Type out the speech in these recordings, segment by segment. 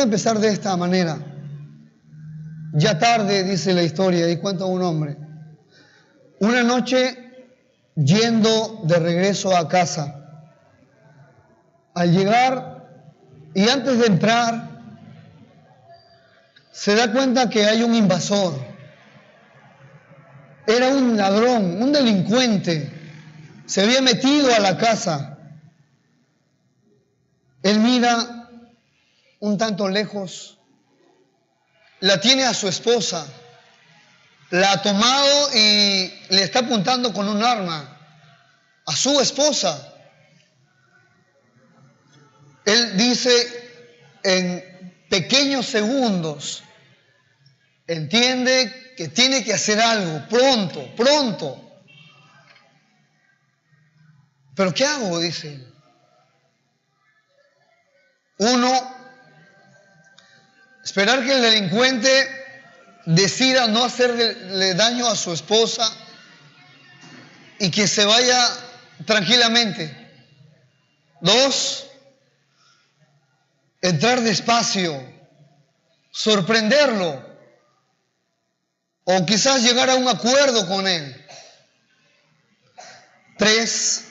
quiero empezar de esta manera. Ya tarde, dice la historia, y cuenta un hombre. Una noche, yendo de regreso a casa, al llegar y antes de entrar, se da cuenta que hay un invasor. Era un ladrón, un delincuente. Se había metido a la casa. Él mira un tanto lejos. La tiene a su esposa. La ha tomado y le está apuntando con un arma a su esposa. Él dice, en pequeños segundos, entiende que tiene que hacer algo, pronto. ¿Pero qué hago?, dice él. Uno, esperar que el delincuente decida no hacerle daño a su esposa y que se vaya tranquilamente. Dos, entrar despacio, sorprenderlo, o quizás llegar a un acuerdo con él. Tres,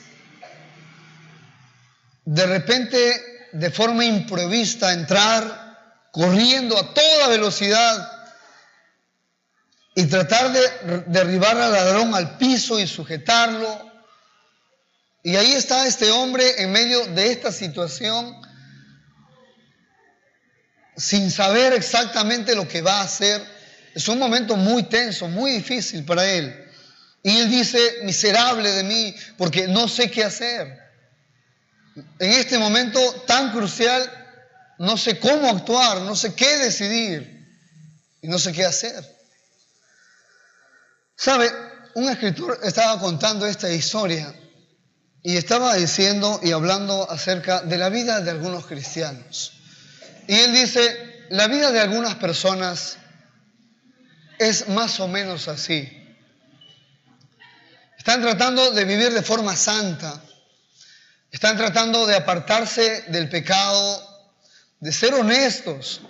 de repente, de forma imprevista, entrar corriendo a toda velocidad y tratar de derribar al ladrón al piso y sujetarlo. Y ahí está este hombre en medio de esta situación, sin saber exactamente lo que va a hacer. Es un momento muy tenso, muy difícil para él. Y él dice, miserable de mí, porque no sé qué hacer. En este momento tan crucial, no sé cómo actuar, no sé qué decidir y no sé qué hacer. ¿Sabe? Un escritor estaba contando esta historia y estaba diciendo y hablando acerca de la vida de algunos cristianos. Y él dice, la vida de algunas personas es más o menos así. Están tratando de vivir de forma santa. Están tratando de apartarse del pecado, de ser honestos,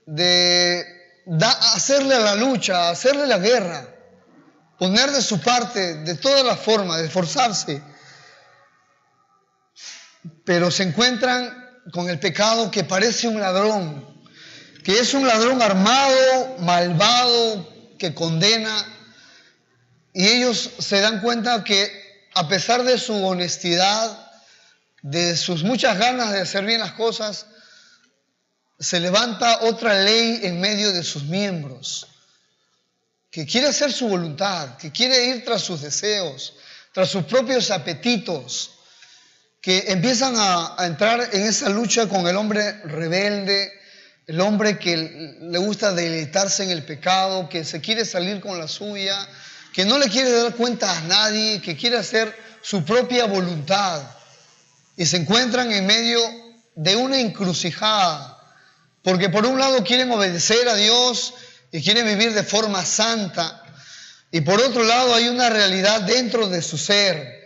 de hacerle a la lucha, hacerle la guerra, poner de su parte de todas las formas, de esforzarse. Pero se encuentran con el pecado que parece un ladrón, que es un ladrón armado, malvado, que condena. Y ellos se dan cuenta que a pesar de su honestidad, de sus muchas ganas de hacer bien las cosas, se levanta otra ley en medio de sus miembros, que quiere hacer su voluntad, que quiere ir tras sus deseos, tras sus propios apetitos, que empiezan a entrar en esa lucha con el hombre rebelde, el hombre que le gusta deleitarse en el pecado, que se quiere salir con la suya, que no le quiere dar cuenta a nadie, que quiere hacer su propia voluntad. Y se encuentran en medio de una encrucijada, porque por un lado quieren obedecer a Dios y quieren vivir de forma santa, y por otro lado hay una realidad dentro de su ser.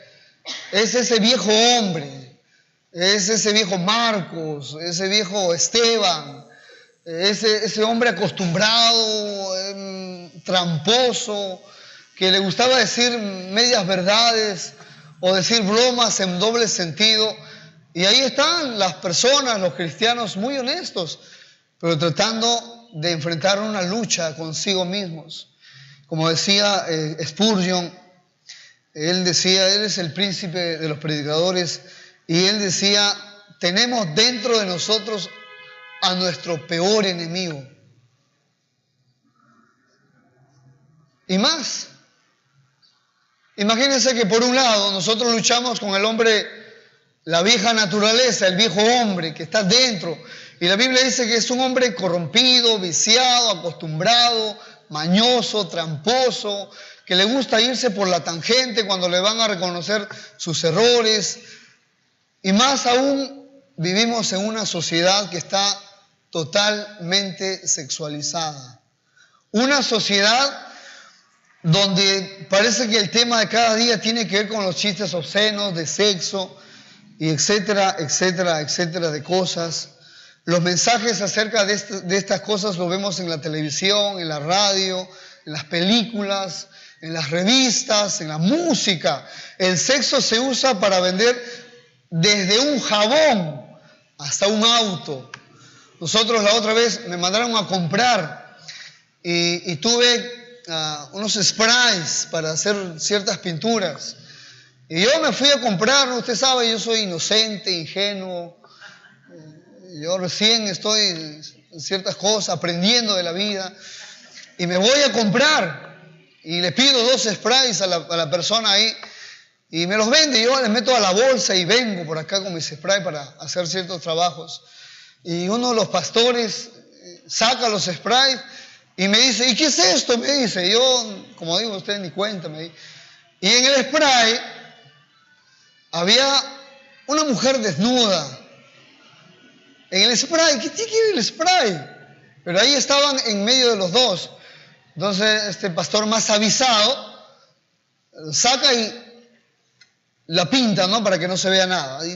Es ese viejo hombre, es ese viejo Marcos, ese viejo Esteban, ese hombre acostumbrado, tramposo, que le gustaba decir medias verdades o decir bromas en doble sentido. Y ahí están las personas, los cristianos muy honestos, pero tratando de enfrentar una lucha consigo mismos. Como decía Spurgeon, él decía, él es el príncipe de los predicadores, y él decía, tenemos dentro de nosotros a nuestro peor enemigo. Y más, imagínense que por un lado nosotros luchamos con el hombre, la vieja naturaleza, el viejo hombre que está dentro. Y la Biblia dice que es un hombre corrompido, viciado, acostumbrado, mañoso, tramposo, que le gusta irse por la tangente cuando le van a reconocer sus errores. Y más aún, vivimos en una sociedad que está totalmente sexualizada. Una sociedad donde parece que el tema de cada día tiene que ver con los chistes obscenos de sexo y etcétera, etcétera, etcétera de cosas. Los mensajes acerca de estas cosas los vemos en la televisión, en la radio, en las películas, en las revistas, en la música. El sexo se usa para vender desde un jabón hasta un auto. Nosotros la otra vez me mandaron a comprar y tuve unos sprays para hacer ciertas pinturas. Y yo me fui a comprar, ¿no? Usted sabe, yo soy inocente, ingenuo. Yo recién estoy en ciertas cosas, aprendiendo de la vida. Y me voy a comprar. Y le pido 2 sprays a la persona ahí. Y me los vende. Yo les meto a la bolsa y vengo por acá con mis sprays para hacer ciertos trabajos. Y uno de los pastores saca los sprays y me dice, ¿y qué es esto? Me dice. Yo, como digo, usted ni cuenta. Y en el spray había una mujer desnuda. En el spray, ¿qué tiene el spray? Pero ahí estaban en medio de los dos. Entonces, este pastor más avisado saca y la pinta, ¿no? Para que no se vea nada. Y,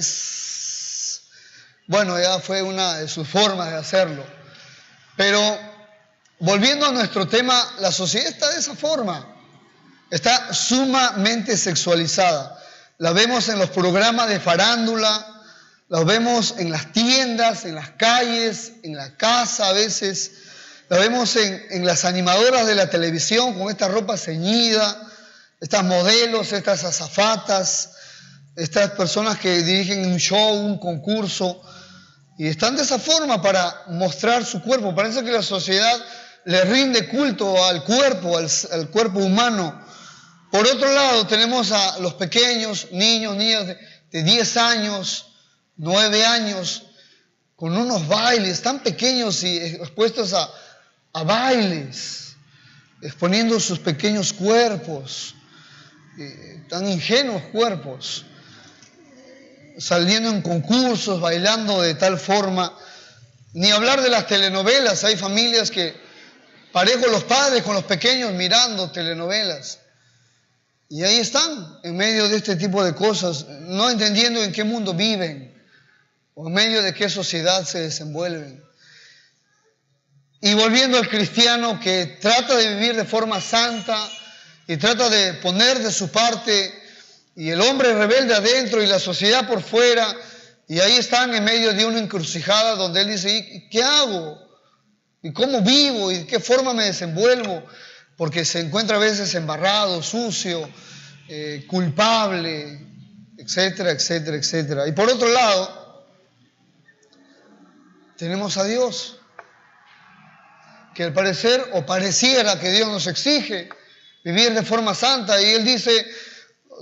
bueno, ya fue una de sus formas de hacerlo. Pero, volviendo a nuestro tema, la sociedad está de esa forma. Está sumamente sexualizada. La vemos en los programas de farándula, la vemos en las tiendas, en las calles, en la casa a veces. La vemos en las animadoras de la televisión con esta ropa ceñida, estas modelos, estas azafatas, estas personas que dirigen un show, un concurso, y están de esa forma para mostrar su cuerpo. Parece que la sociedad le rinde culto al cuerpo humano. Por otro lado, tenemos a los pequeños, niños de 10 años, 9 años, con unos bailes tan pequeños y expuestos a bailes, exponiendo sus pequeños cuerpos, tan ingenuos cuerpos, saliendo en concursos, bailando de tal forma. Ni hablar de las telenovelas. Hay familias que parejo los padres con los pequeños mirando telenovelas. Y ahí están, en medio de este tipo de cosas, no entendiendo en qué mundo viven o en medio de qué sociedad se desenvuelven. Y volviendo al cristiano que trata de vivir de forma santa y trata de poner de su parte, y el hombre rebelde adentro y la sociedad por fuera, y ahí están en medio de una encrucijada donde él dice, ¿y qué hago? ¿Y cómo vivo? ¿Y de qué forma me desenvuelvo? Porque se encuentra a veces embarrado, sucio, culpable, etcétera, etcétera, etcétera. Y por otro lado, tenemos a Dios, que al parecer o pareciera que Dios nos exige vivir de forma santa, y Él dice,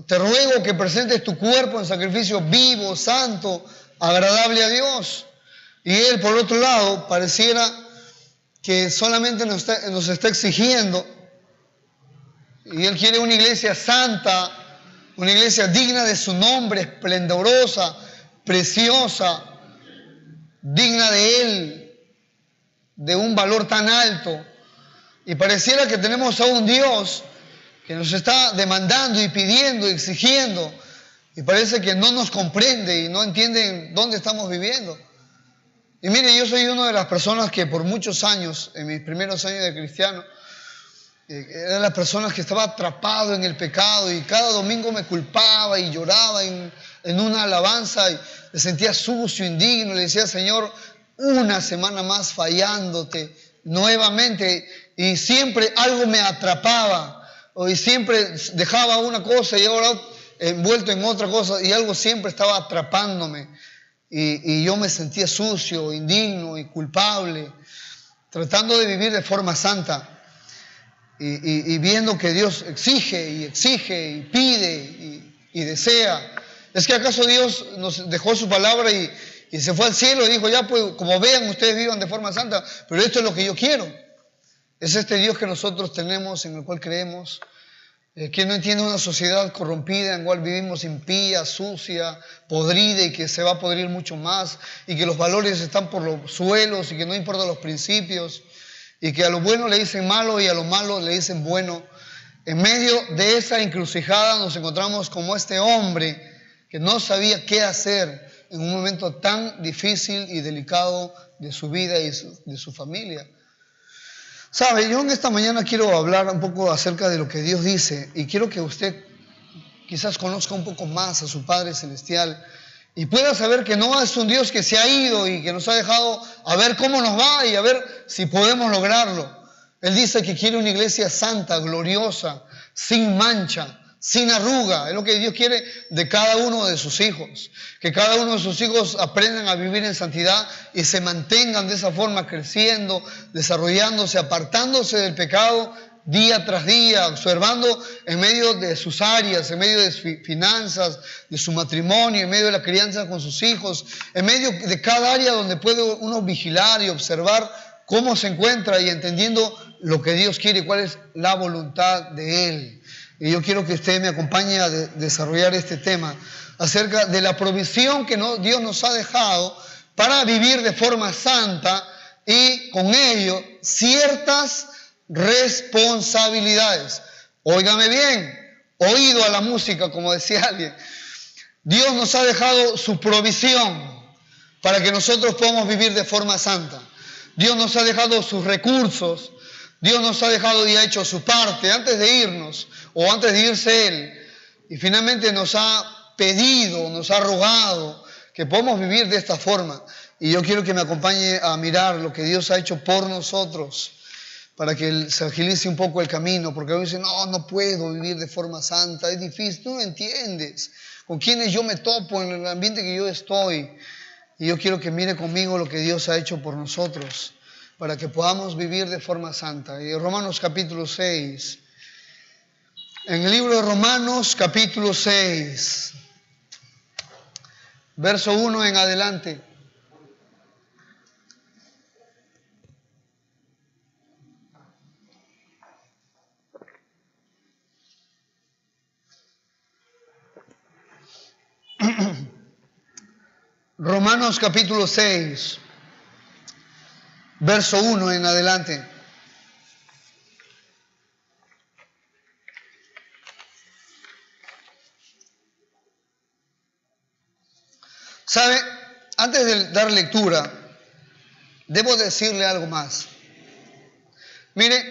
te ruego que presentes tu cuerpo en sacrificio vivo, santo, agradable a Dios. Y Él, por otro lado, pareciera que solamente nos está exigiendo, y Él quiere una iglesia santa, una iglesia digna de su nombre, esplendorosa, preciosa, digna de Él, de un valor tan alto. Y pareciera que tenemos a un Dios que nos está demandando y pidiendo, exigiendo, y parece que no nos comprende y no entiende dónde estamos viviendo. Y mire, yo soy una de las personas que por muchos años, en mis primeros años de cristiano, era la persona que estaba atrapado en el pecado, y cada domingo me culpaba y lloraba en una alabanza y me sentía sucio, indigno. Le decía, Señor, una semana más fallándote nuevamente, y siempre algo me atrapaba, y siempre dejaba una cosa y ahora envuelto en otra cosa, y algo siempre estaba atrapándome, y yo me sentía sucio, indigno y culpable, tratando de vivir de forma santa. Y viendo que Dios exige y pide y desea. ¿Es que acaso Dios nos dejó su palabra y se fue al cielo y dijo, ya pues, como vean, ustedes vivan de forma santa, pero esto es lo que yo quiero? Es este Dios que nosotros tenemos, en el cual creemos, que no entiende una sociedad corrompida en la cual vivimos impía, sucia, podrida, y que se va a podrir mucho más, y que los valores están por los suelos, y que no importan los principios, y que a lo bueno le dicen malo y a lo malo le dicen bueno. En medio de esa encrucijada nos encontramos como este hombre que no sabía qué hacer, en un momento tan difícil y delicado de su vida y de su familia. ¿Sabe? Yo en esta mañana quiero hablar un poco acerca de lo que Dios dice y quiero que usted quizás conozca un poco más a su Padre Celestial y pueda saber que no es un Dios que se ha ido y que nos ha dejado a ver cómo nos va y a ver si podemos lograrlo. Él dice que quiere una iglesia santa, gloriosa, sin mancha, sin arruga. Es lo que Dios quiere de cada uno de sus hijos. Que cada uno de sus hijos aprendan a vivir en santidad y se mantengan de esa forma, creciendo, desarrollándose, apartándose del pecado día tras día, observando en medio de sus áreas, en medio de sus finanzas, de su matrimonio, en medio de la crianza con sus hijos, en medio de cada área donde puede uno vigilar y observar cómo se encuentra y entendiendo lo que Dios quiere y cuál es la voluntad de Él. Y yo quiero que usted me acompañe a desarrollar este tema acerca de la provisión que Dios nos ha dejado para vivir de forma santa y con ello ciertas responsabilidades. Óigame bien, oído a la música, como decía alguien. Dios nos ha dejado su provisión para que nosotros podamos vivir de forma santa. Dios nos ha dejado sus recursos. Dios nos ha dejado y ha hecho su parte antes de irnos o antes de irse Él. Y finalmente nos ha pedido, nos ha rogado que podamos vivir de esta forma. Y yo quiero que me acompañe a mirar lo que Dios ha hecho por nosotros para que se agilice un poco el camino. Porque a veces no puedo vivir de forma santa, es difícil, tú no entiendes con quiénes yo me topo en el ambiente que yo estoy. Y yo quiero que mire conmigo lo que Dios ha hecho por nosotros, para que podamos vivir de forma santa. Y Romanos capítulo 6. En el libro de Romanos capítulo 6, verso 1 en adelante. Romanos capítulo 6. Verso 1 en adelante. ¿Sabe? Antes de dar lectura, debo decirle algo más. Mire,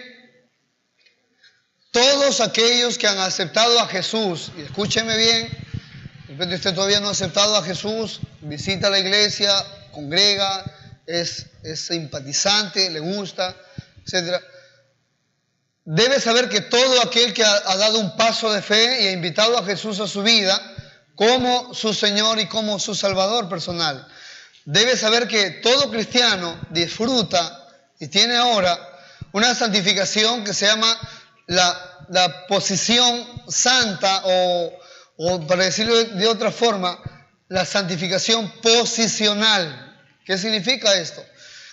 todos aquellos que han aceptado a Jesús, y escúcheme bien, de repente usted todavía no ha aceptado a Jesús, visita la iglesia, congrega, es simpatizante, le gusta, etc. Debe saber que todo aquel que ha dado un paso de fe y ha invitado a Jesús a su vida como su Señor y como su Salvador personal, debe saber que todo cristiano disfruta y tiene ahora una santificación que se llama la posición santa o para decirlo de otra forma, la santificación posicional. ¿Qué significa esto?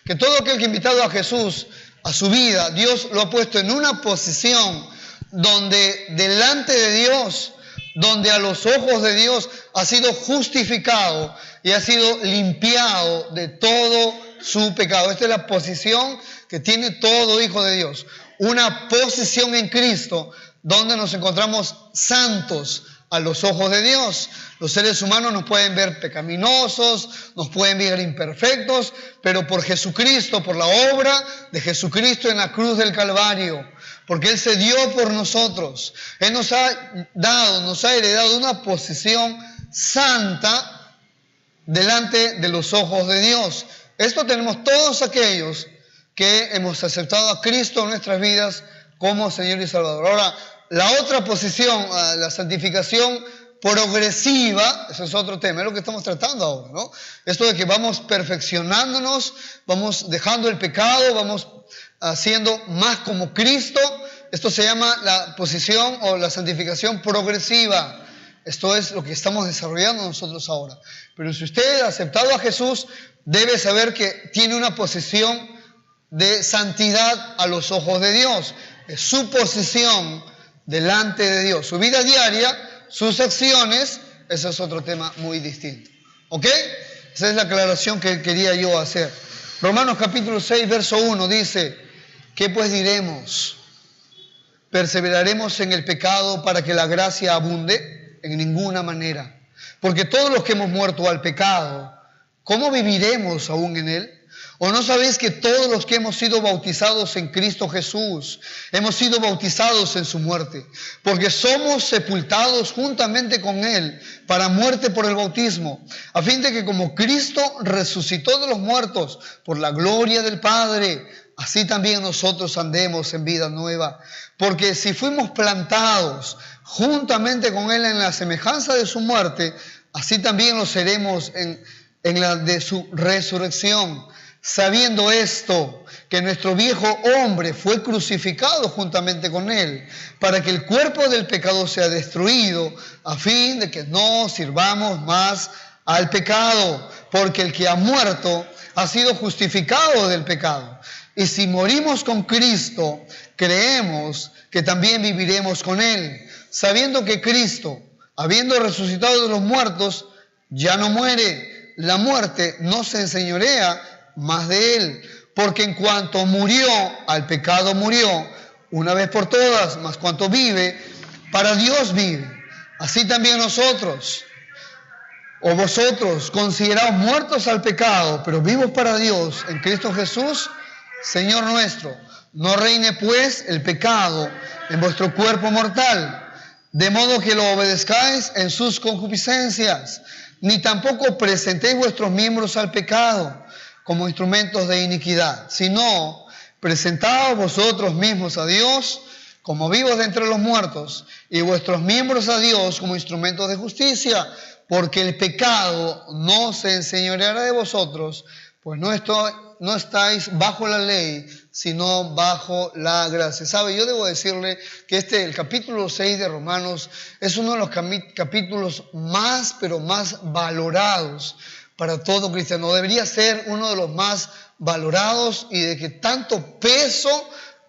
Que todo aquel que ha invitado a Jesús a su vida, Dios lo ha puesto en una posición donde delante de Dios, donde a los ojos de Dios ha sido justificado y ha sido limpiado de todo su pecado. Esta es la posición que tiene todo hijo de Dios. Una posición en Cristo donde nos encontramos santos a los ojos de Dios. Los seres humanos nos pueden ver pecaminosos, nos pueden ver imperfectos, pero por Jesucristo, por la obra de Jesucristo en la cruz del Calvario, porque Él se dio por nosotros, Él nos ha heredado una posición santa delante de los ojos de Dios. Esto tenemos todos aquellos que hemos aceptado a Cristo en nuestras vidas como Señor y Salvador. Ahora, la otra posición, la santificación progresiva, ese es otro tema, es lo que estamos tratando ahora, ¿no? Esto de que vamos perfeccionándonos, vamos dejando el pecado, vamos haciendo más como Cristo. Esto se llama la posición o la santificación progresiva. Esto es lo que estamos desarrollando nosotros ahora. Pero si usted ha aceptado a Jesús, debe saber que tiene una posición de santidad a los ojos de Dios. Es su posición delante de Dios. Su vida diaria, sus acciones, ese es otro tema muy distinto. ¿Ok? Esa es la aclaración que quería yo hacer. Romanos capítulo 6, verso 1 dice, ¿qué pues diremos? ¿Perseveraremos en el pecado para que la gracia abunde? En ninguna manera. Porque todos los que hemos muerto al pecado, ¿cómo viviremos aún en él? ¿O no sabéis que todos los que hemos sido bautizados en Cristo Jesús, hemos sido bautizados en su muerte? Porque somos sepultados juntamente con Él para muerte por el bautismo, a fin de que como Cristo resucitó de los muertos por la gloria del Padre, así también nosotros andemos en vida nueva. Porque si fuimos plantados juntamente con Él en la semejanza de su muerte, así también lo seremos en la de su resurrección. Sabiendo esto, que nuestro viejo hombre fue crucificado juntamente con Él, para que el cuerpo del pecado sea destruido, a fin de que no sirvamos más al pecado, porque el que ha muerto ha sido justificado del pecado. Y si morimos con Cristo, creemos que también viviremos con Él, sabiendo que Cristo, habiendo resucitado de los muertos, ya no muere. La muerte no se enseñorea más de Él, porque en cuanto murió, al pecado murió, una vez por todas, mas cuanto vive, para Dios vive. Así también nosotros, o vosotros, considerados muertos al pecado, pero vivos para Dios, en Cristo Jesús, Señor nuestro. No reine pues el pecado en vuestro cuerpo mortal, de modo que lo obedezcáis en sus concupiscencias, ni tampoco presentéis vuestros miembros al pecado como instrumentos de iniquidad, sino presentaos vosotros mismos a Dios como vivos de entre los muertos, y vuestros miembros a Dios como instrumentos de justicia, porque el pecado no se enseñoreará de vosotros, pues no estáis bajo la ley, sino bajo la gracia. ¿Sabe? Yo debo decirle que el capítulo 6 de Romanos es uno de los capítulos más, pero más valorados para todo cristiano. Debería ser uno de los más valorados y de que tanto peso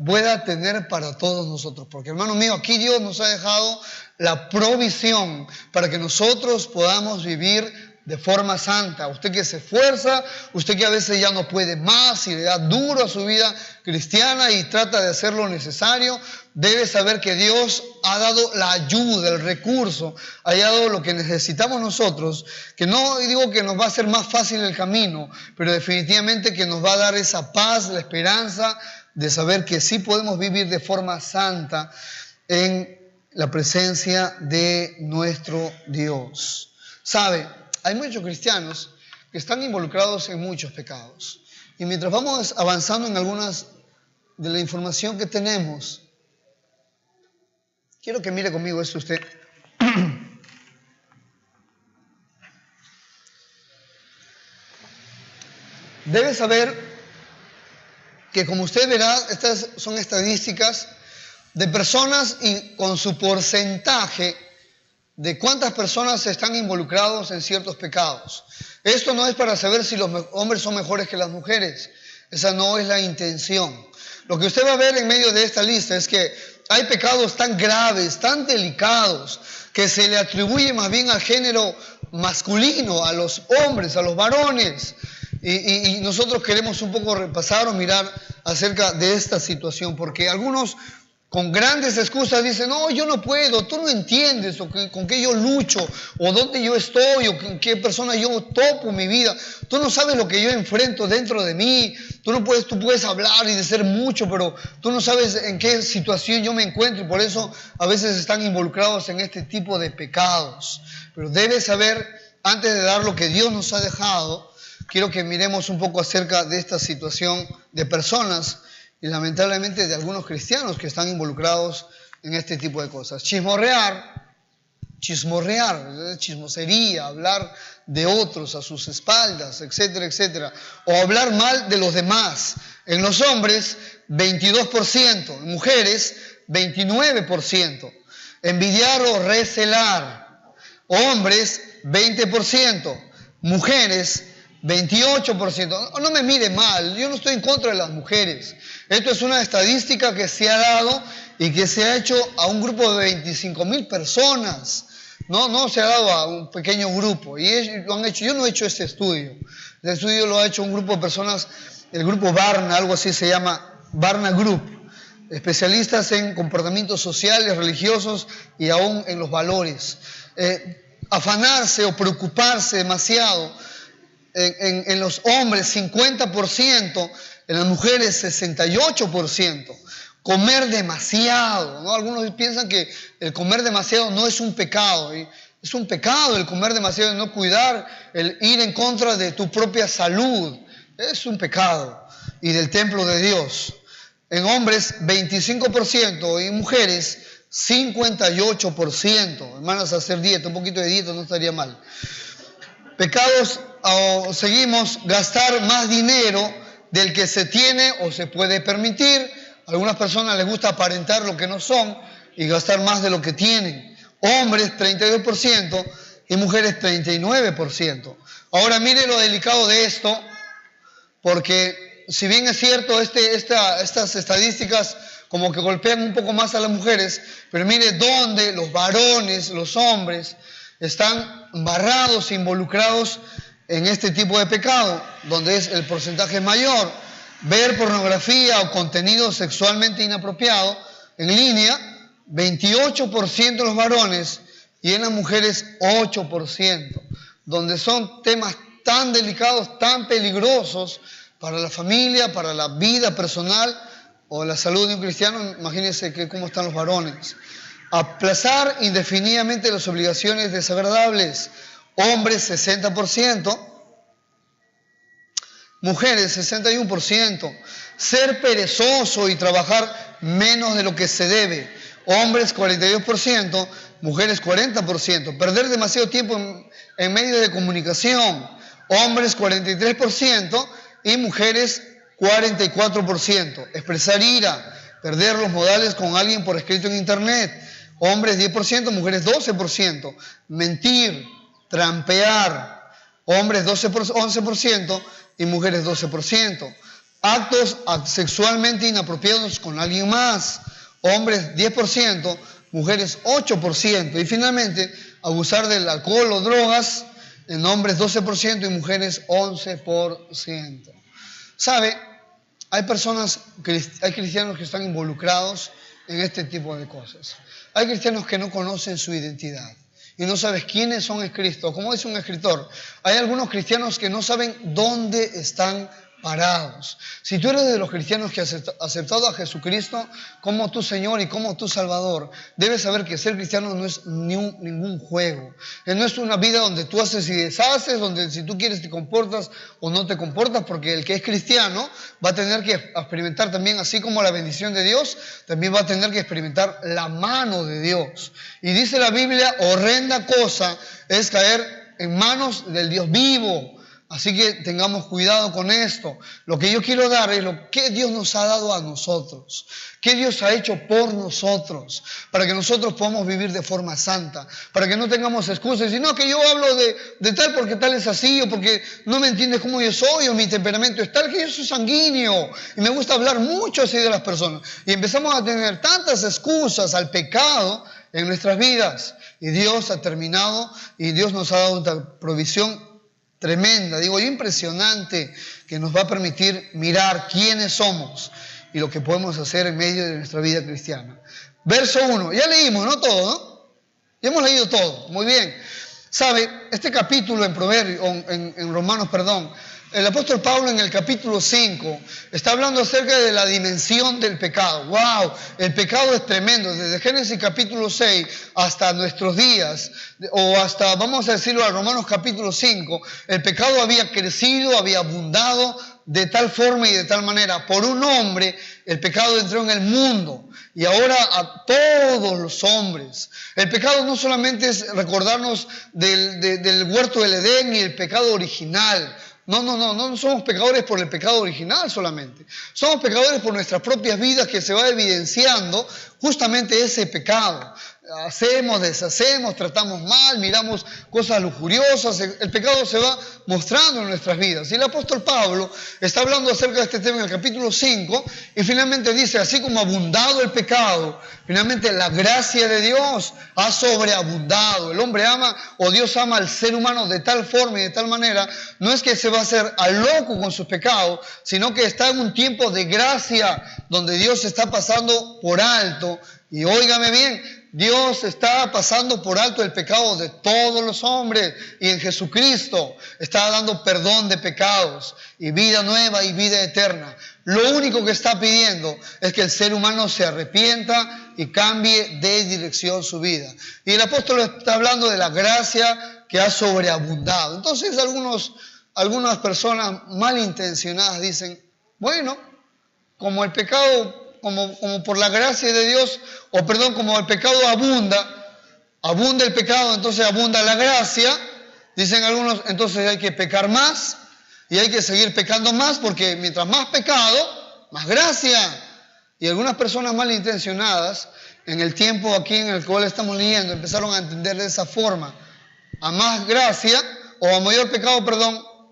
pueda tener para todos nosotros. Porque, hermano mío, aquí Dios nos ha dejado la provisión para que nosotros podamos vivir de forma santa. Usted que se esfuerza, usted que a veces ya no puede más y le da duro a su vida cristiana y trata de hacer lo necesario, debe saber que Dios ha dado la ayuda, el recurso, ha dado lo que necesitamos nosotros, que no digo que nos va a hacer más fácil el camino, pero definitivamente que nos va a dar esa paz, la esperanza de saber que sí podemos vivir de forma santa en la presencia de nuestro Dios. ¿Sabe? Hay muchos cristianos que están involucrados en muchos pecados. Y mientras vamos avanzando en algunas de la información que tenemos, quiero que mire conmigo esto usted. Debe saber que, como usted verá, estas son estadísticas de personas y con su porcentaje de cuántas personas están involucrados en ciertos pecados. Esto no es para saber si los hombres son mejores que las mujeres. Esa no es la intención. Lo que usted va a ver en medio de esta lista es que hay pecados tan graves, tan delicados, que se le atribuye más bien al género masculino, a los hombres, a los varones. Y nosotros queremos un poco repasar o mirar acerca de esta situación, porque algunos con grandes excusas dicen: no, yo no puedo, tú no entiendes con qué yo lucho, o dónde yo estoy, o con qué persona yo topo en mi vida. Tú no sabes lo que yo enfrento dentro de mí. Tú puedes hablar y decir mucho, pero tú no sabes en qué situación yo me encuentro, y por eso a veces están involucrados en este tipo de pecados. Pero debes saber, antes de dar lo que Dios nos ha dejado, quiero que miremos un poco acerca de esta situación de personas y lamentablemente de algunos cristianos que están involucrados en este tipo de cosas. Chismorrear, chismosería, hablar de otros a sus espaldas, etcétera, etcétera. O hablar mal de los demás. En los hombres, 22%. En mujeres, 29%. Envidiar o recelar. Hombres, 20%. Mujeres, 28%. No me mire mal, yo no estoy en contra de las mujeres. Esto es una estadística que se ha dado y que se ha hecho a un grupo de 25,000 personas. No se ha dado a un pequeño grupo. Y ellos lo han hecho. Yo no he hecho este estudio. El estudio lo ha hecho un grupo de personas, el grupo Barna, algo así se llama, Barna Group. Especialistas en comportamientos sociales, religiosos y aún en los valores. afanarse o preocuparse demasiado. En los hombres 50%, en las mujeres 68%. Comer demasiado, ¿no? Algunos piensan que el comer demasiado no es un pecado. Es un pecado el comer demasiado, el no cuidar, el ir en contra de tu propia salud. Es un pecado. Y del templo de Dios. En hombres 25% y en mujeres 58%. Hermanas, hacer dieta, un poquito de dieta no estaría mal. Pecados, seguimos, gastar más dinero del que se tiene o se puede permitir. A algunas personas les gusta aparentar lo que no son y gastar más de lo que tienen. Hombres 32% y mujeres 39%. Ahora mire lo delicado de esto, porque si bien es cierto estas estadísticas como que golpean un poco más a las mujeres, pero mire dónde los varones, los hombres, están embarrados, involucrados en este tipo de pecado, donde es el porcentaje mayor. Ver pornografía o contenido sexualmente inapropiado en línea, 28% en los varones y en las mujeres 8%, donde son temas tan delicados, tan peligrosos para la familia, para la vida personal o la salud de un cristiano. Imagínense cómo están los varones. Aplazar indefinidamente las obligaciones desagradables. Hombres 60%, mujeres 61%. Ser perezoso y trabajar menos de lo que se debe. Hombres 42%, mujeres 40%. Perder demasiado tiempo en medios de comunicación. Hombres 43% y mujeres 44%. Expresar ira, perder los modales con alguien por escrito en internet. Hombres 10%, mujeres 12%. Mentir, trampear. Hombres 11% y mujeres 12%. Actos sexualmente inapropiados con alguien más. Hombres 10%, mujeres 8%. Y finalmente, abusar del alcohol o drogas en hombres 12% y mujeres 11%. ¿Sabe? Hay cristianos que están involucrados en este tipo de cosas. Hay cristianos que no conocen su identidad y no sabes quiénes son en Cristo. Como dice un escritor, hay algunos cristianos que no saben dónde están parados. Si tú eres de los cristianos que has aceptado a Jesucristo como tu Señor y como tu Salvador, debes saber que ser cristiano no es ningún juego. No es una vida donde tú haces y deshaces, donde si tú quieres te comportas o no te comportas, porque el que es cristiano va a tener que experimentar también, así como la bendición de Dios, también va a tener que experimentar la mano de Dios. Y dice la Biblia, horrenda cosa es caer en manos del Dios vivo. Así que tengamos cuidado con esto. Lo que yo quiero dar es lo que Dios nos ha dado a nosotros. ¿Qué Dios ha hecho por nosotros? Para que nosotros podamos vivir de forma santa. Para que no tengamos excusas. Y no, que yo hablo de tal porque tal es así. O porque no me entiendes cómo yo soy. O mi temperamento es tal que yo soy sanguíneo. Y me gusta hablar mucho así de las personas. Y empezamos a tener tantas excusas al pecado en nuestras vidas. Y Dios ha terminado. Y Dios nos ha dado una provisión tremenda, digo yo, impresionante, que nos va a permitir mirar quiénes somos y lo que podemos hacer en medio de nuestra vida cristiana. Verso 1, ya leímos, ¿no? Todo, ¿no? Ya hemos leído todo, muy bien. ¿Sabe? Este capítulo en Romanos, el apóstol Pablo en el capítulo 5 está hablando acerca de la dimensión del pecado. ¡Wow! El pecado es tremendo. Desde Génesis capítulo 6 hasta nuestros días, o hasta, vamos a decirlo, a Romanos capítulo 5, el pecado había crecido, había abundado de tal forma y de tal manera. Por un hombre, el pecado entró en el mundo. Y ahora a todos los hombres. El pecado no solamente es recordarnos del huerto del Edén y el pecado original. No somos pecadores por el pecado original solamente. Somos pecadores por nuestras propias vidas, que se va evidenciando justamente ese pecado. Hacemos, deshacemos, tratamos mal, miramos cosas lujuriosas. El pecado se va mostrando en nuestras vidas. Y el apóstol Pablo está hablando acerca de este tema en el capítulo 5 y finalmente dice, así como ha abundado el pecado, finalmente la gracia de Dios ha sobreabundado. El hombre ama, o Dios ama al ser humano de tal forma y de tal manera, no es que se va a hacer al loco con sus pecados, sino que está en un tiempo de gracia donde Dios está pasando por alto Y óigame bien, Dios está pasando por alto el pecado de todos los hombres y en Jesucristo está dando perdón de pecados y vida nueva y vida eterna. Lo único que está pidiendo es que el ser humano se arrepienta y cambie de dirección su vida. Y el apóstol está hablando de la gracia que ha sobreabundado. Entonces algunas personas malintencionadas dicen, bueno, como el pecado... Como por la gracia de Dios, como el pecado abunda el pecado, entonces abunda la gracia, dicen algunos, entonces hay que pecar más y hay que seguir pecando más, porque mientras más pecado, más gracia. Y algunas personas malintencionadas, en el tiempo aquí en el cual estamos leyendo, empezaron a entender de esa forma, a más gracia, o a mayor pecado,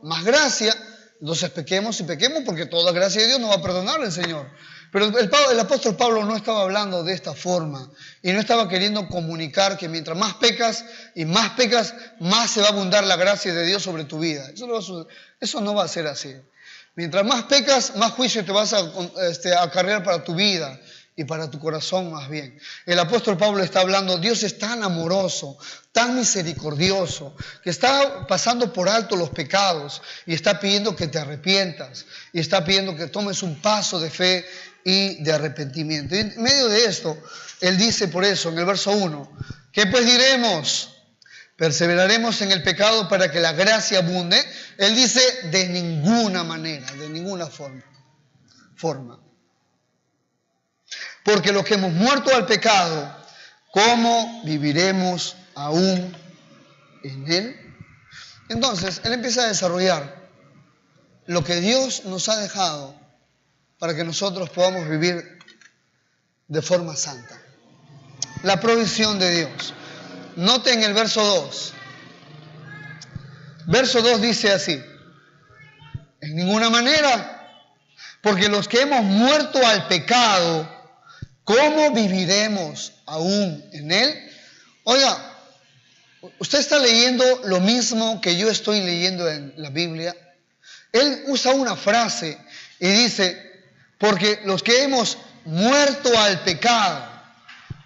más gracia, entonces pequemos y pequemos, porque toda gracia de Dios nos va a perdonar el Señor. Pero el apóstol Pablo no estaba hablando de esta forma y no estaba queriendo comunicar que mientras más pecas, más se va a abundar la gracia de Dios sobre tu vida. Eso no va a ser así. Mientras más pecas, más juicio te vas a acarrear para tu vida y para tu corazón más bien. El apóstol Pablo está hablando, Dios es tan amoroso, tan misericordioso, que está pasando por alto los pecados y está pidiendo que te arrepientas y está pidiendo que tomes un paso de fe y de arrepentimiento. Y en medio de esto, él dice por eso, en el verso 1, ¿qué pues diremos? ¿Perseveraremos en el pecado para que la gracia abunde? Él dice, de ninguna manera, de ninguna forma. Porque los que hemos muerto al pecado, ¿cómo viviremos aún en él? Entonces, él empieza a desarrollar lo que Dios nos ha dejado para que nosotros podamos vivir de forma santa. La provisión de Dios. Noten el verso 2. Verso 2 dice así, en ninguna manera, porque los que hemos muerto al pecado, ¿cómo viviremos aún en él? Oiga, usted está leyendo lo mismo que yo estoy leyendo en la Biblia. Él usa una frase y dice, porque los que hemos muerto al pecado.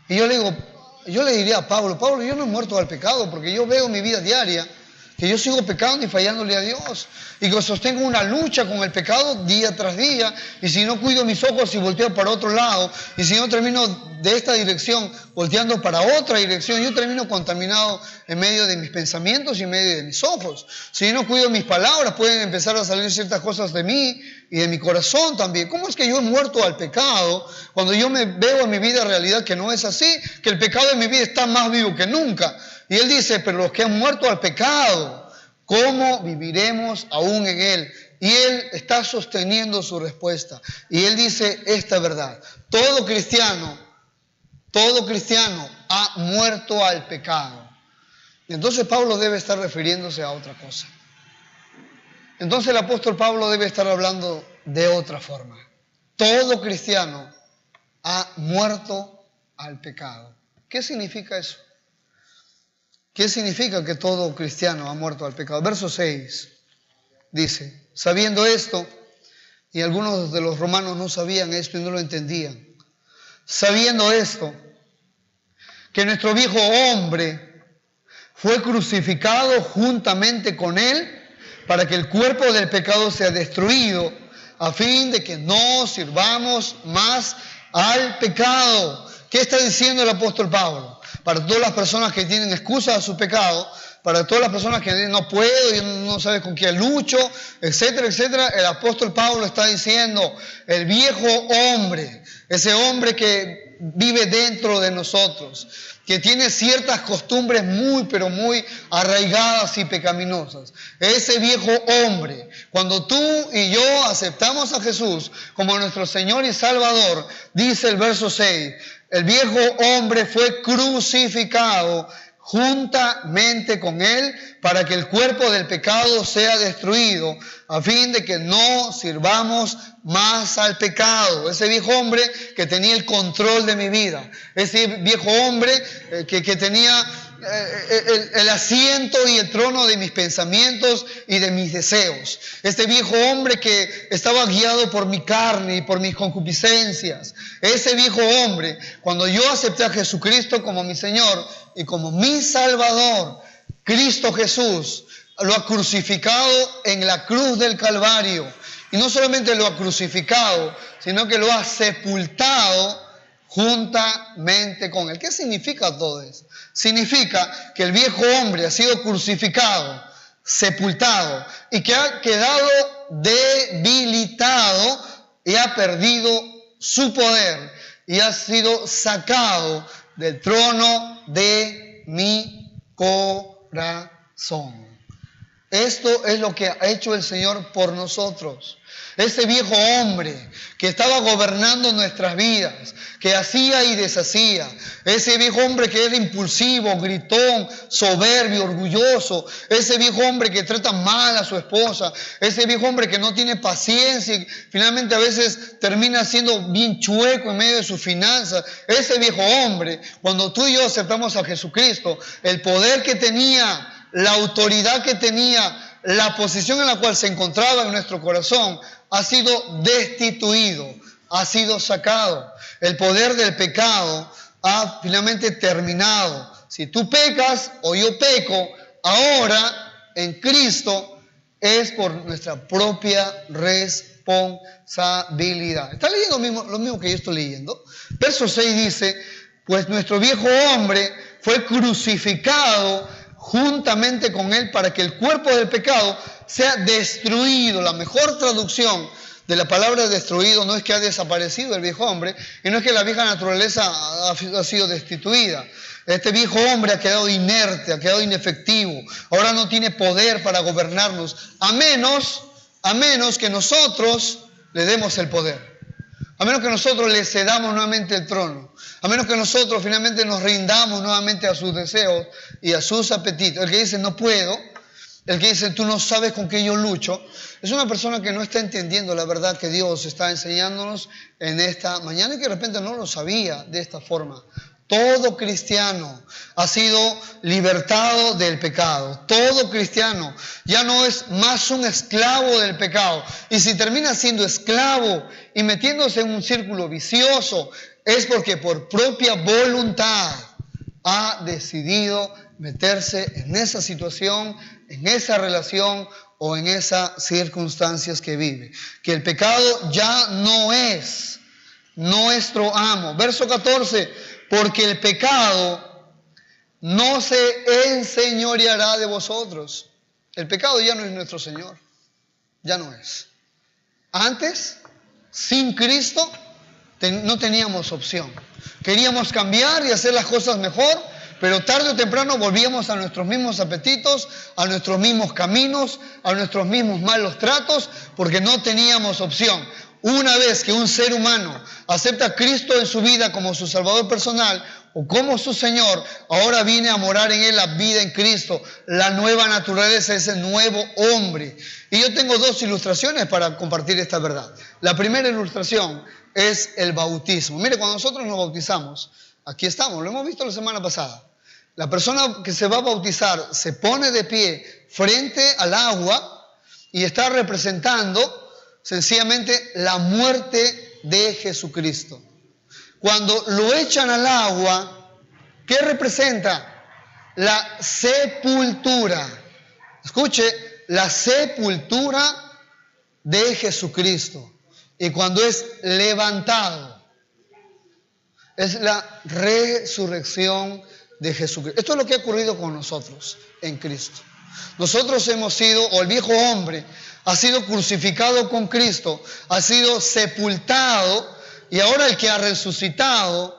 Y yo le diría a Pablo, yo no he muerto al pecado, porque yo veo mi vida diaria, que yo sigo pecando y fallándole a Dios, y que sostengo una lucha con el pecado día tras día, y si no cuido mis ojos y volteo para otro lado, y si no termino de esta dirección volteando para otra dirección, yo termino contaminado en medio de mis pensamientos y en medio de mis ojos. Si no cuido mis palabras, pueden empezar a salir ciertas cosas de mí y de mi corazón también. ¿Cómo es que yo he muerto al pecado cuando yo me veo en mi vida realidad que no es así? Que el pecado en mi vida está más vivo que nunca. Y él dice, pero los que han muerto al pecado, ¿cómo viviremos aún en él? Y él está sosteniendo su respuesta. Y él dice esta verdad. Todo cristiano ha muerto al pecado. Y entonces Pablo debe estar refiriéndose a otra cosa. Entonces el apóstol Pablo debe estar hablando de otra forma. Todo cristiano ha muerto al pecado. ¿Qué significa eso? ¿Qué significa que todo cristiano ha muerto al pecado? Verso 6 dice, sabiendo esto, y algunos de los romanos no sabían esto y no lo entendían, sabiendo esto, que nuestro viejo hombre fue crucificado juntamente con él para que el cuerpo del pecado sea destruido, a fin de que no sirvamos más al pecado. ¿Qué está diciendo el apóstol Pablo? Para todas las personas que tienen excusa a su pecado, para todas las personas que no puedo y no sabe con quién lucho, etcétera, etcétera, el apóstol Pablo está diciendo, el viejo hombre, ese hombre que vive dentro de nosotros, que tiene ciertas costumbres pero muy arraigadas y pecaminosas. Ese viejo hombre, cuando tú y yo aceptamos a Jesús como nuestro Señor y Salvador, dice el verso 6, el viejo hombre fue crucificado juntamente con él para que el cuerpo del pecado sea destruido, a fin de que no sirvamos más al pecado. Ese viejo hombre que tenía el control de mi vida, ese viejo hombre que tenía el asiento y el trono de mis pensamientos y de mis deseos. Este viejo hombre que estaba guiado por mi carne y por mis concupiscencias. Ese viejo hombre, cuando yo acepté a Jesucristo como mi Señor y como mi Salvador, Cristo Jesús lo ha crucificado en la cruz del Calvario. Y no solamente lo ha crucificado, sino que lo ha sepultado juntamente con él. ¿Qué significa todo eso? Significa que el viejo hombre ha sido crucificado, sepultado y que ha quedado debilitado y ha perdido su poder y ha sido sacado del trono de mi corazón. Esto es lo que ha hecho el Señor por nosotros. Ese viejo hombre que estaba gobernando nuestras vidas, que hacía y deshacía. Ese viejo hombre que era impulsivo, gritón, soberbio, orgulloso. Ese viejo hombre que trata mal a su esposa. Ese viejo hombre que no tiene paciencia y finalmente a veces termina siendo bien chueco en medio de sus finanzas. Ese viejo hombre, cuando tú y yo aceptamos a Jesucristo, el poder que tenía, la autoridad que tenía, la posición en la cual se encontraba en nuestro corazón, ha sido destituido, ha sido sacado. El poder del pecado ha finalmente terminado. Si tú pecas o yo peco, ahora en Cristo es por nuestra propia responsabilidad. ¿Está leyendo lo mismo que yo estoy leyendo? Verso 6 dice, pues nuestro viejo hombre fue crucificado juntamente con él para que el cuerpo del pecado sea destruido. La mejor traducción de la palabra destruido no es que ha desaparecido el viejo hombre y no es que la vieja naturaleza ha sido destituida. Este viejo hombre ha quedado inerte, ha quedado inefectivo. Ahora no tiene poder para gobernarnos, a menos que nosotros le demos el poder. A menos que nosotros le cedamos nuevamente el trono. A menos que nosotros finalmente nos rindamos nuevamente a sus deseos y a sus apetitos. El que dice no puedo, el que dice tú no sabes con qué yo lucho, es una persona que no está entendiendo la verdad que Dios está enseñándonos en esta mañana y que de repente no lo sabía de esta forma. Todo cristiano ha sido libertado del pecado. Todo cristiano ya no es más un esclavo del pecado. Y si termina siendo esclavo y metiéndose en un círculo vicioso, es porque por propia voluntad ha decidido meterse en esa situación, en esa relación o en esas circunstancias que vive. Que el pecado ya no es nuestro amo. Verso 14. Porque el pecado no se enseñoreará de vosotros. El pecado ya no es nuestro Señor. Ya no es. Antes, sin Cristo, no teníamos opción. Queríamos cambiar y hacer las cosas mejor, pero tarde o temprano volvíamos a nuestros mismos apetitos, a nuestros mismos caminos, a nuestros mismos malos tratos, porque no teníamos opción. Una vez que un ser humano acepta a Cristo en su vida como su Salvador personal o como su Señor, ahora viene a morar en él la vida en Cristo, la nueva naturaleza, ese nuevo hombre. Y yo tengo dos ilustraciones para compartir esta verdad. La primera ilustración es el bautismo. Mire, cuando nosotros nos bautizamos, aquí estamos, lo hemos visto la semana pasada. La persona que se va a bautizar se pone de pie frente al agua y está representando sencillamente la muerte de Jesucristo. Cuando lo echan al agua, ¿qué representa? La sepultura. Escuche, la sepultura de Jesucristo. Y cuando es levantado, es la resurrección de Jesucristo. Esto es lo que ha ocurrido con nosotros en Cristo. Nosotros hemos sido, o el viejo hombre ha sido crucificado con Cristo, ha sido sepultado, y ahora el que ha resucitado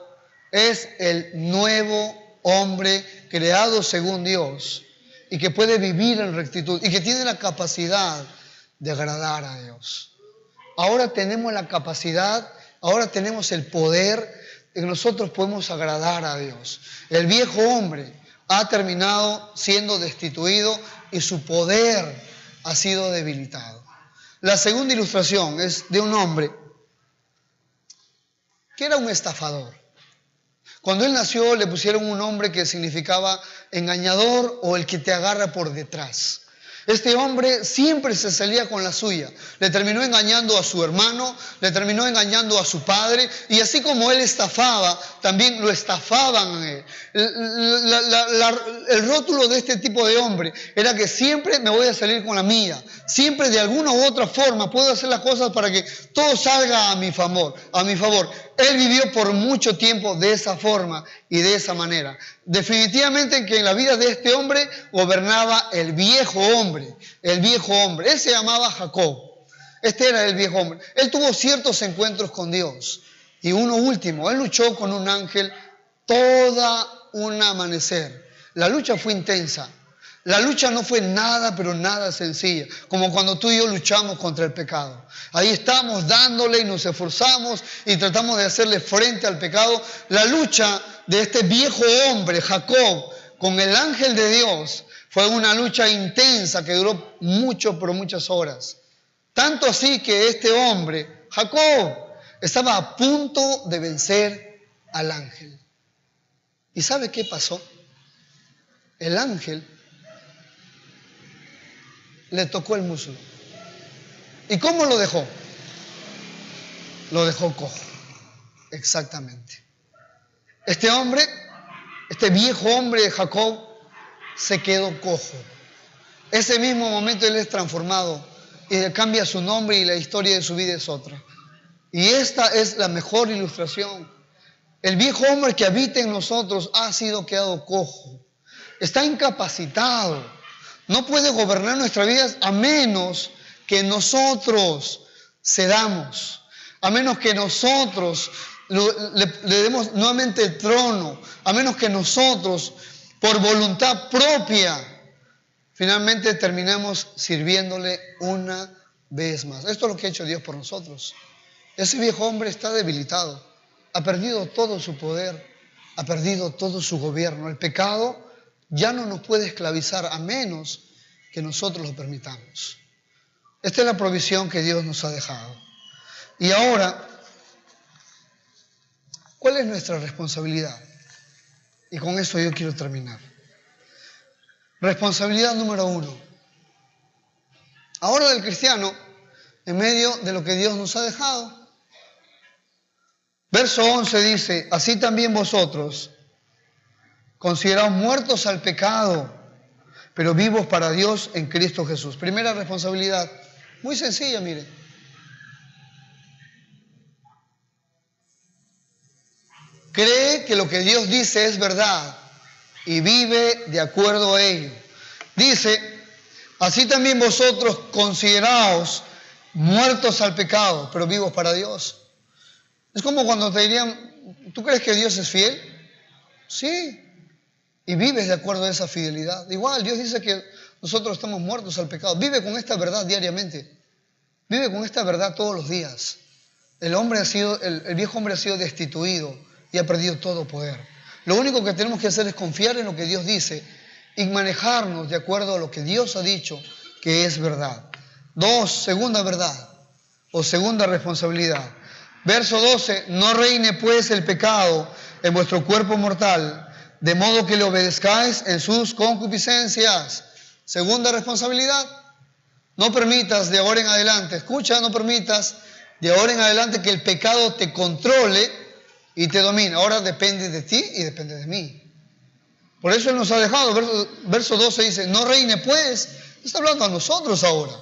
es el nuevo hombre creado según Dios y que puede vivir en rectitud y que tiene la capacidad de agradar a Dios. Ahora tenemos la capacidad, ahora tenemos el poder de que nosotros podemos agradar a Dios. El viejo hombre ha terminado siendo destituido y su poder ha sido debilitado. La segunda ilustración es de un hombre que era un estafador. Cuando él nació le pusieron un nombre que significaba engañador o el que te agarra por detrás. Este hombre siempre se salía con la suya. Le terminó engañando a su hermano, le terminó engañando a su padre, y así como él estafaba, también lo estafaban a él. El rótulo de este tipo de hombre era que siempre me voy a salir con la mía. Siempre de alguna u otra forma puedo hacer las cosas para que todo salga a mi favor. Él vivió por mucho tiempo de esa forma y de esa manera. Definitivamente que en la vida de este hombre gobernaba el viejo hombre. Él se llamaba Jacob. Este era el viejo hombre. Él tuvo ciertos encuentros con Dios. Y uno último, él luchó con un ángel toda un amanecer. La lucha fue intensa. La lucha no fue nada, pero nada sencilla, como cuando tú y yo luchamos contra el pecado. Ahí estamos dándole y nos esforzamos y tratamos de hacerle frente al pecado. La lucha de este viejo hombre, Jacob, con el ángel de Dios, fue una lucha intensa que duró mucho, pero muchas horas. Tanto así que este hombre, Jacob, estaba a punto de vencer al ángel. ¿Y sabe qué pasó? El ángel le tocó el muslo. ¿Y cómo lo dejó? Lo dejó cojo. Exactamente. Este hombre, este viejo hombre de Jacob, se quedó cojo. Ese mismo momento él es transformado y cambia su nombre y la historia de su vida es otra. Y esta es la mejor ilustración. El viejo hombre que habita en nosotros ha sido quedado cojo. Está incapacitado. No puede gobernar nuestras vidas a menos que nosotros cedamos, a menos que nosotros le demos nuevamente el trono, a menos que nosotros, por voluntad propia, finalmente terminemos sirviéndole una vez más. Esto es lo que ha hecho Dios por nosotros. Ese viejo hombre está debilitado, ha perdido todo su poder, ha perdido todo su gobierno. El pecado ya no nos puede esclavizar a menos que nosotros lo permitamos. Esta es la provisión que Dios nos ha dejado. Y ahora, ¿cuál es nuestra responsabilidad? Y con esto yo quiero terminar. Responsabilidad número 1. Ahora del cristiano, en medio de lo que Dios nos ha dejado. Verso 11 dice, así también vosotros, consideraos muertos al pecado, pero vivos para Dios en Cristo Jesús. Primera responsabilidad, muy sencilla, mire. Cree que lo que Dios dice es verdad y vive de acuerdo a ello. Dice, así también vosotros consideraos muertos al pecado, pero vivos para Dios. Es como cuando te dirían, ¿tú crees que Dios es fiel? Sí. Y vives de acuerdo a esa fidelidad. Igual, Dios dice que nosotros estamos muertos al pecado. Vive con esta verdad diariamente. Vive con esta verdad todos los días. El viejo hombre ha sido destituido y ha perdido todo poder. Lo único que tenemos que hacer es confiar en lo que Dios dice y manejarnos de acuerdo a lo que Dios ha dicho que es verdad. 2, segunda verdad o segunda responsabilidad. Verso 12, no reine pues el pecado en vuestro cuerpo mortal, de modo que le obedezcáis en sus concupiscencias. Segunda responsabilidad, no permitas de ahora en adelante, escucha, no permitas de ahora en adelante que el pecado te controle y te domine. Ahora depende de ti y depende de mí. Por eso Él nos ha dejado, verso 12 dice, no reine pues, está hablando a nosotros ahora.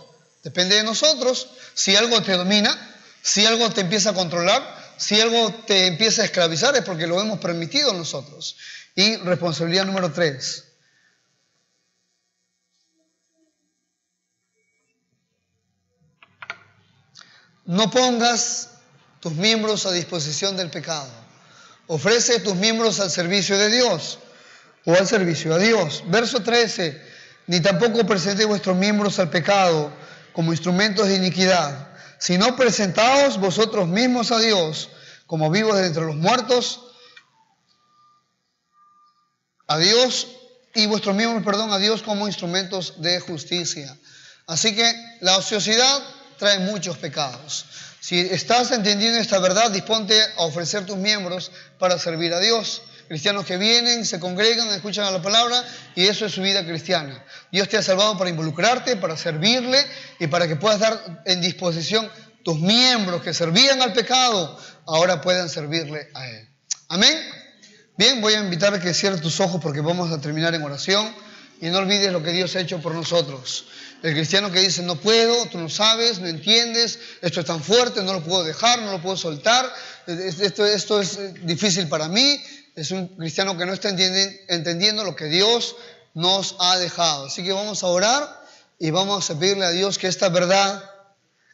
Depende de nosotros, si algo te domina, si algo te empieza a controlar, si algo te empieza a esclavizar, es porque lo hemos permitido nosotros. Y responsabilidad número 3. No pongas tus miembros a disposición del pecado. Ofrece tus miembros al servicio de Dios o al servicio a Dios. Verso 13. Ni tampoco presentéis vuestros miembros al pecado como instrumentos de iniquidad, sino presentaos vosotros mismos a Dios como vivos de entre los muertos, a Dios y vuestros miembros, a Dios como instrumentos de justicia. Así que la ociosidad trae muchos pecados. Si estás entendiendo esta verdad, disponte a ofrecer tus miembros para servir a Dios. Cristianos que vienen, se congregan, escuchan a la palabra, y eso es su vida cristiana. Dios te ha salvado para involucrarte, para servirle y para que puedas dar en disposición tus miembros que servían al pecado, ahora puedan servirle a Él. Amén. Bien, voy a invitar a que cierres tus ojos porque vamos a terminar en oración. Y no olvides lo que Dios ha hecho por nosotros. El cristiano que dice, no puedo, tú no sabes, no entiendes, esto es tan fuerte, no lo puedo dejar, no lo puedo soltar, esto es difícil para mí. Es un cristiano que no está entendiendo lo que Dios nos ha dejado. Así que vamos a orar y vamos a pedirle a Dios que esta verdad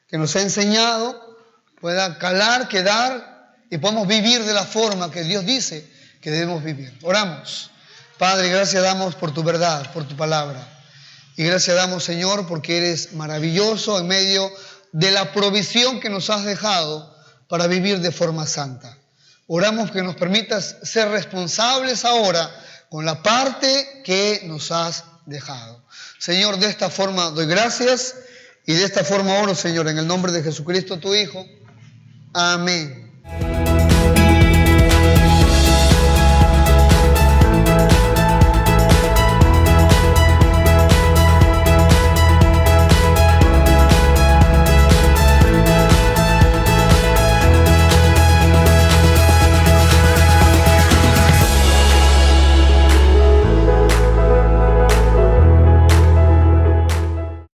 que nos ha enseñado pueda calar, quedar y podamos vivir de la forma que Dios dice que debemos vivir. Oramos. Padre, gracias damos por tu verdad, por tu palabra. Y gracias damos, Señor, porque eres maravilloso en medio de la provisión que nos has dejado para vivir de forma santa. Oramos que nos permitas ser responsables ahora con la parte que nos has dejado. Señor, de esta forma doy gracias y de esta forma oro, Señor, en el nombre de Jesucristo, tu Hijo. Amén.